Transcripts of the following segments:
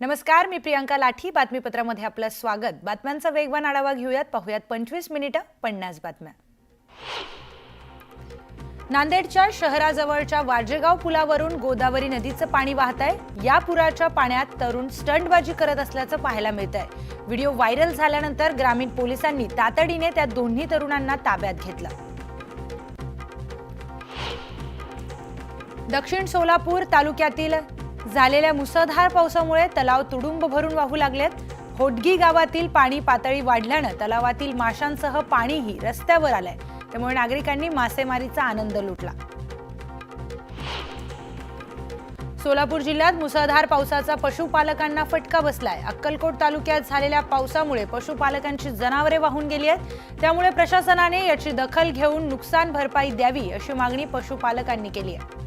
नमस्कार, मी प्रियांका लाठी. बातमीपत्रामध्ये आपलं स्वागत. बातम्यांचा वेगवान आढावा घेऊयात. पाहूयात 25 मिनिटं 50 बातम्या. नांदेडच्या शहराजवळच्या वाजेगाव पुलावरून गोदावरी नदीचं पाणी वाहत आहे. या पुराच्या पाण्यात तरुण स्टंटबाजी करत असल्याचं पाहायला मिळत आहे. व्हिडिओ व्हायरल झाल्यानंतर ग्रामीण पोलिसांनी तातडीने त्या दोन्ही तरुणांना ताब्यात घेतलं. दक्षिण सोलापूर तालुक्यातील झालेल्या मुसळधार पावसामुळे तलाव तुडुंब भरून वाहू लागलेत. होडगी गावातील पाणी पातळी वाढल्यानं तलावातील माशांसह पाणीही रस्त्यावर आलंय. त्यामुळे नागरिकांनी मासेमारीचा आनंद लुटला. सोलापूर जिल्ह्यात मुसळधार पावसाचा पशुपालकांना फटका बसलाय. अक्कलकोट तालुक्यात झालेल्या पावसामुळे पशुपालकांची जनावरे वाहून गेली आहेत. त्यामुळे प्रशासनाने याची दखल घेऊन नुकसान भरपाई द्यावी अशी मागणी पशुपालकांनी केली आहे.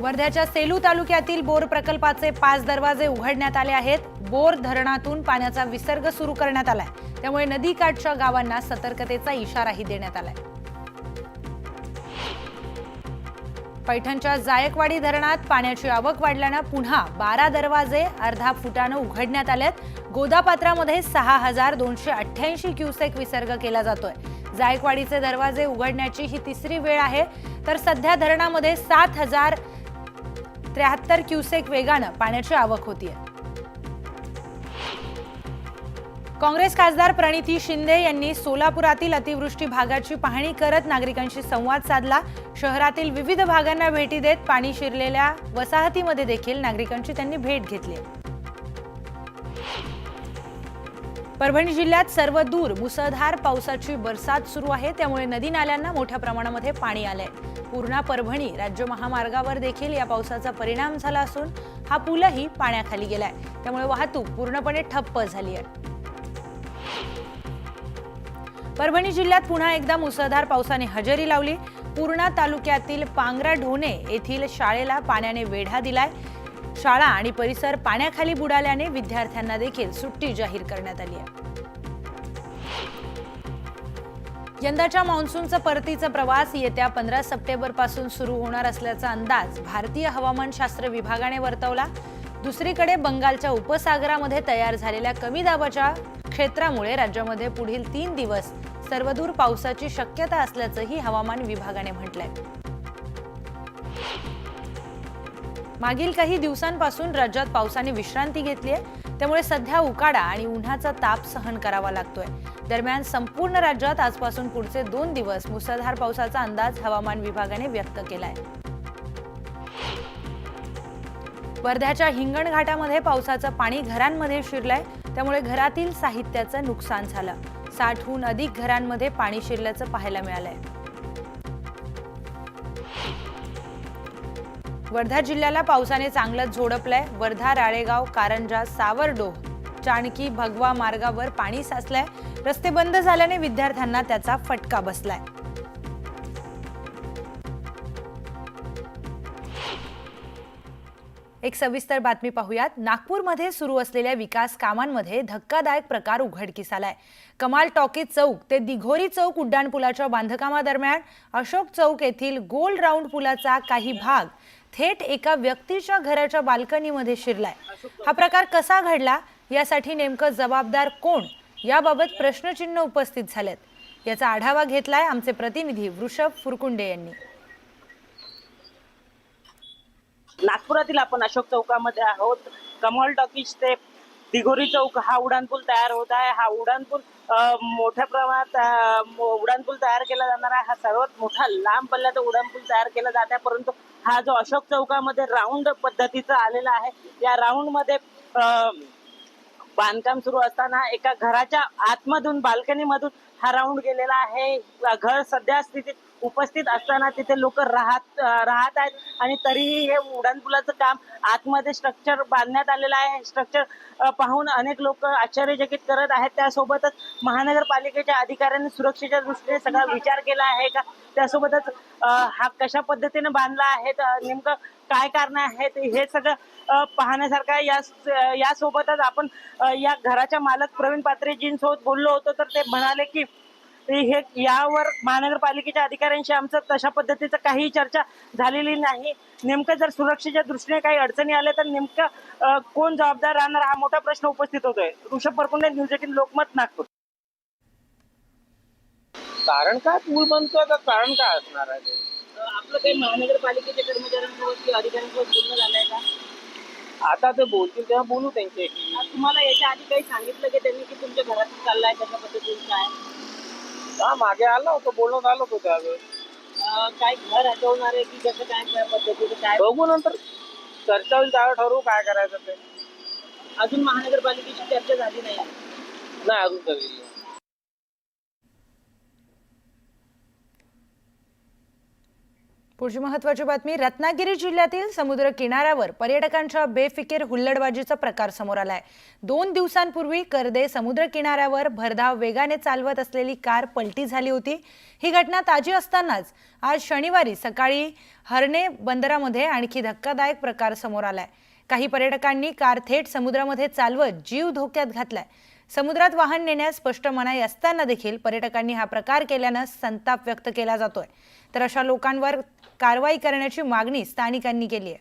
वर्ध्याच्या सेलू तालुक्यातील बोर प्रकल्पाचे 5 दरवाजे उघडण्यात आले आहेत. बोर धरणातून पाण्याचा विसर्ग सुरू करण्यात आलाय. त्यामुळे नदीकाठच्या गावांना सतर्कतेचा इशाराही देण्यात आलाय. पैठणच्या जायकवाडी धरणात पाण्याची आवक वाढल्यानं पुन्हा 12 दरवाजे अर्धा फुटानं उघडण्यात आलेत. गोदापात्रामध्ये 6288 क्युसेक विसर्ग केला जातोय. जायकवाडीचे दरवाजे उघडण्याची ही तिसरी वेळ आहे. तर सध्या धरणामध्ये 7073 क्युसेक वेगानं पाण्याची आवक होतीये. काँग्रेस खासदार प्रणिती शिंदे यांनी सोलापुरातील अतिवृष्टी भागाची पाहणी करत नागरिकांशी संवाद साधला. शहरातील विविध भागांना भेटी देत पाणी शिरलेल्या वसाहतीमध्ये देखील नागरिकांची त्यांनी भेट घेतली. परभणी जिल्ह्यात सर्वदूर मुसळधार पावसाची बरसात सुरू आहे. त्यामुळे नदी नाल्यांना मोठ्या प्रमाणामध्ये पाणी आलंय. पूर्णा परभणी राज्य महामार्गावर देखील या पावसाचा परिणाम झाला असून हा पूलही पाण्याखाली गेलाय. त्यामुळे वाहतूक पूर्णपणे ठप्प झाली आहे. परभणी जिल्ह्यात पुन्हा एकदा मुसळधार पावसाने हजेरी लावली. पूर्णा तालुक्यातील पांगरा ढोणे येथील शाळेला पाण्याने वेढा दिलाय. शाळा आणि परिसर पाण्याखाली बुडाल्याने विद्यार्थ्यांना देखील सुट्टी जाहीर करण्यात आली आहे. यंदाच्या मान्सूनचा परतीचा प्रवास येत्या 15 सप्टेंबर पासून सुरू होणार असल्याचा अंदाज भारतीय हवामानशास्त्र विभागाने वर्तवला. दुसरीकडे बंगालच्या उपसागरामध्ये तयार झालेल्या कमी दाबाच्या क्षेत्रामुळे राज्यामध्ये पुढील 3 दिवस सर्वदूर पावसाची शक्यता असल्याचंही हवामान विभागाने म्हटलंय. मागील काही दिवसांपासून राज्यात पावसाने विश्रांती घेतली आहे. त्यामुळे सध्या उकाडा आणि उन्हाचा ताप सहन करावा लागतोय. दरम्यान संपूर्ण राज्यात आजपासून पुढचे 2 दिवस मुसळधार पावसाचा अंदाज हवामान विभागाने व्यक्त केलाय. वर्ध्याच्या हिंगणघाटामध्ये पावसाचं पाणी घरांमध्ये शिरलंय. त्यामुळे घरातील साहित्याचं नुकसान झालं. 60हून अधिक घरांमध्ये पाणी शिरल्याचं पाहायला मिळालंय. वर्धा जिल्ह्याला पावसाने चांगलंच झोडपलंय. वर्धा राळेगाव कारंजा सावरडोह चाणकी भगवा मार्गावर पाणी साचलंय. रस्ते बंद झाल्याने विद्यार्थ्यांना त्याचा फटका बसलाय. एक सविस्तर बातमी पाहूयात. नागपूरमध्ये सुरू असलेल्या विकास कामांमध्ये धक्कादायक प्रकार उघडकीस आलाय. कमाल टॉकीज चौक ते दिघोरी चौक उड्डाणपुलाच्या बांधकामादरम्यान अशोक चौक येथील गोल राऊंड पुलाचा काही भाग थेट एका व्यक्तीच्या घराच्या बाल्कनीमध्ये शिरलाय. हा प्रकार कसा घडला, यासाठी नेमकं जबाबदार कोण, याबाबत प्रश्नचिन्ह उपस्थित झालेत. याचा आढावा घेतलाय आमचे प्रतिनिधी वृषभ फुरकुंडे यांनी. नागपुरातील आपण अशोक चौकामध्ये आहोत. कमाल टॉकीज ते दिघोरी चौक हा उड्डाणपूल तयार होत आहे. हा उड्डाणपूल मोठ्या प्रमाणात उड्डाणपूल तयार केला जाणार आहे. हा सर्वात मोठा लांब पल्ल्याचा उड्डाणपूल तयार केला जात आहे. परंतु हा जो अशोक चौकामध्ये राऊंड पद्धतीचा आलेला आहे, या राऊंड मध्ये बांधकाम सुरू असताना एका घराच्या आतमधून बाल्कनीमधून हा राऊंड गेलेला आहे. घर सध्या स्थितीत उपस्थित असताना तिथे लोक राहत आहेत आणि तरीही हे उड्डाणपुलाचं काम आतमध्ये स्ट्रक्चर बांधण्यात आलेलं आहे. स्ट्रक्चर पाहून अनेक लोक आश्चर्यचकित करत आहेत. त्यासोबतच महानगरपालिकेच्या अधिकाऱ्यांनी सुरक्षेच्या दृष्टीने सगळा विचार केला आहे का, त्यासोबतच हा कशा पद्धतीने बांधला आहे, नेमकं काय कारण आहेत, हे सगळं पाहण्यासारखं आहे. यासोबतच आपण या घराच्या मालक प्रवीण पात्रेजींसोबत बोललो होतो, तर ते म्हणाले की हे यावर महानगरपालिकेच्या अधिकाऱ्यांशी आमचं तशा पद्धतीचं काही चर्चा झालेली नाही. नेमकं जर सुरक्षेच्या दृष्टीने काही अडचणी आल्या तर नेमकं कोण जबाबदार राहणार हा मोठा प्रश्न उपस्थित होतोय. ऋषभ परकुंडे, न्यूज 18 लोकमत, नागपूर. कारण काय पूल बनतोय का कारण काय असणार आहे ते? आपलं काही महानगरपालिकेच्या कर्मचाऱ्यांसोबत किंवा अधिकाऱ्यांसोबत बोलणं झालंय का? आता ते बोलतील तेव्हा बोलू त्यांच्याशी. तुम्हाला याच्या आधी काही सांगितलं की त्यांनी की तुमच्या घरातून चाललाय कशा पद्धतीने काय? हा मागे आलं होतं, बोलणं झालं होतं त्यावेळेस. काय घर हटवणार आहे की कसं काय पद्धतीने काय? बघू नंतर चर्चा होईल त्यावेळेस ठरवू काय करायचं ते. अजून महानगरपालिकेची चर्चा झाली नाही. नाही अजून तरी. पुढची महत्त्वाची बातमी. रत्नागिरी जिल्ह्यातील समुद्र किनाऱ्यावर पर्यटकांच्या बेफिकीर हुल्लडबाजीचा प्रकार समोर आलाय. 2 दिवसांपूर्वी कर्दे समुद्र किनाऱ्यावर भरधाव वेगाने चालवत असलेली कार पलटी झाली होती. ही घटना ताजी असतानाच आज शनिवारी सकाळी हर्णे बंदरामध्ये आणखी धक्कादायक प्रकार समोर आलाय. काही पर्यटकांनी कार थेट समुद्रामध्ये चालवत जीव धोक्यात घातलाय. समुद्रात वाहन नेण्यास स्पष्ट मनाई असताना देखील पर्यटकांनी हा प्रकार केल्यानं संताप व्यक्त केला जातोय. तर अशा लोकांवर कारवाई करण्याची मागणी स्थानिकांनी केली आहे.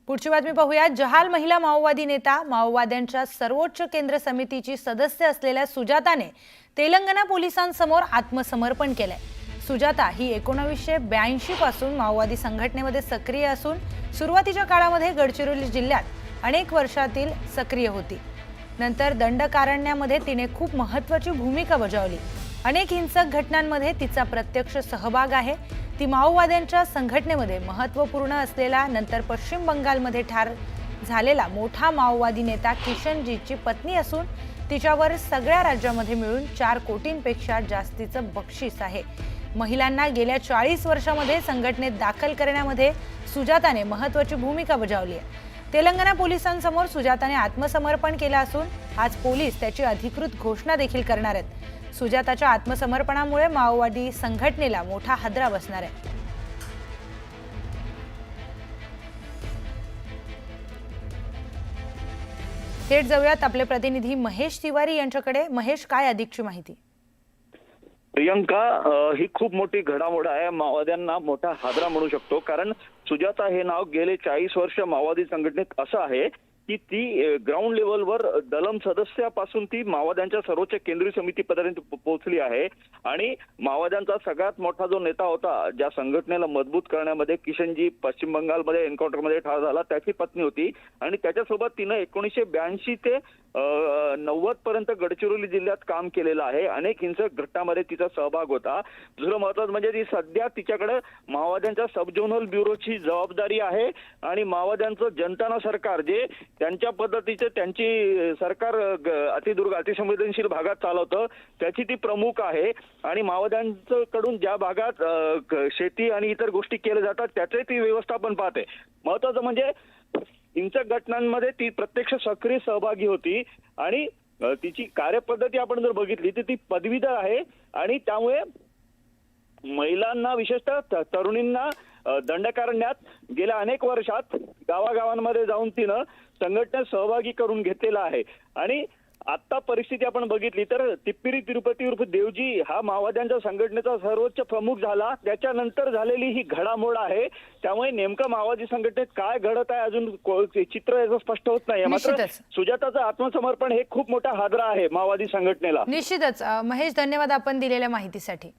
पुढची बातमी पाहूया. जहाल महिला माओवादी नेता, माओवाद्यांच्या सर्वोच्च केंद्र समितीची सदस्य असलेल्या सुजाताने तेलंगणा पोलिसांसमोर आत्मसमर्पण केलंय. सुजाता ही 1982 पासून माओवादी संघटनेमध्ये सक्रिय असून सुरुवातीच्या काळामध्ये गडचिरोली जिल्ह्यात अनेक वर्षातील सक्रिय होती. नंतर दंडकारण्यामध्ये तिने खूप महत्त्वाची भूमिका बजावली. अनेक हिंसक घटनांमध्ये तिचा प्रत्यक्ष सहभाग आहे. ती माओवाद्यांच्या संघटनेमध्ये महत्त्वपूर्ण असलेला नंतर पश्चिम बंगालमध्ये ठार झालेला मोठा माओवादी नेता किशनजीची पत्नी असून तिच्यावर सगळ्या राज्यामध्ये मिळून 4 कोटींपेक्षा जास्तीचं बक्षीस आहे. महिलांना गेल्या 40 वर्षांमध्ये संघटनेत दाखल करण्यामध्ये सुजाताने महत्त्वाची भूमिका बजावली आहे. तेलंगणा पोलिसांसमोर सुजाताने आत्मसमर्पण केलं असून आज पोलीस त्याची अधिकृत घोषणा देखील करणार आहेत. सुजाताच्या आत्मसमर्पणामुळे माओवादी संघटनेला मोठा हादरा बसणार आहे. थेट जाऊयात आपले प्रतिनिधी महेश तिवारी यांच्याकडे. महेश, काय अधिकची माहिती? प्रियंका, ही खूप मोठी घडामोड आहे. माओवाद्यांना मोठा हादरा म्हणू शकतो. कारण सुजाता हे नाव गेले 40 वर्ष माओवादी संघटनेत असं आहे की ती ग्राउंड लेवलवर दलम सदस्यापासून ती माओवाद्यांच्या सर्वोच्च केंद्रीय समिती पदापर्यंत पोहोचली आहे. आणि माओवाद्यांचा सगळ्यात मोठा जो नेता होता ज्या संघटनेला मजबूत करण्यामध्ये, किशनजी पश्चिम बंगालमध्ये एन्काउंटरमध्ये ठार झाला, त्याची पत्नी होती. आणि त्याच्यासोबत तिनं 1982 ते 90 पर्यंत गडचिरोली जिल्ह्यात काम केलेलं आहे. अनेक हिंसक घटनांमध्ये तिचा सहभाग होता. दुसरं महत्त्वाचं म्हणजे ती सध्या तिच्याकडे माओवाद्यांच्या सब झोनल ब्युरोची जबाबदारी आहे. आणि माओवाद्यांचं जनताना सरकार जे त्यांच्या पद्धतीचे त्यांची सरकार अतिसंवेदनशील भागात चालवतं त्याची ती प्रमुख आहे. आणि माओवाद्यांकडून ज्या भागात शेती आणि इतर गोष्टी केल्या जातात त्याचे ती व्यवस्थापन पाहते. महत्वाचं म्हणजे हिंसक घटनांमध्ये ती प्रत्यक्ष सक्रिय सहभागी होती. आणि तिची कार्यपद्धती आपण जर बघितली तर ती पदवीधर आहे. आणि त्यामुळे महिलांना, विशेषतः तरुणींना दंडकारण्यात गेल्या अनेक वर्षात गावागावांमध्ये जाऊन तिनं संघटनेत सहभागी करून घेतलेला आहे. आणि आता परिस्थिती आपण बघितली तर तिप्पिरी तिरुपती उर्फ देवजी हा माओवाद्यांच्या संघटनेचा सर्वोच्च प्रमुख झाला. त्याच्यानंतर झालेली ही घडामोड आहे. त्यामुळे नेमकं माओवादी संघटनेत काय घडत आहे अजून चित्र याचं स्पष्ट होत नाही. मात्र सुजाताचं आत्मसमर्पण हे खूप मोठा हादरा आहे माओवादी संघटनेला. निश्चितच. महेश, धन्यवाद आपण दिलेल्या माहितीसाठी.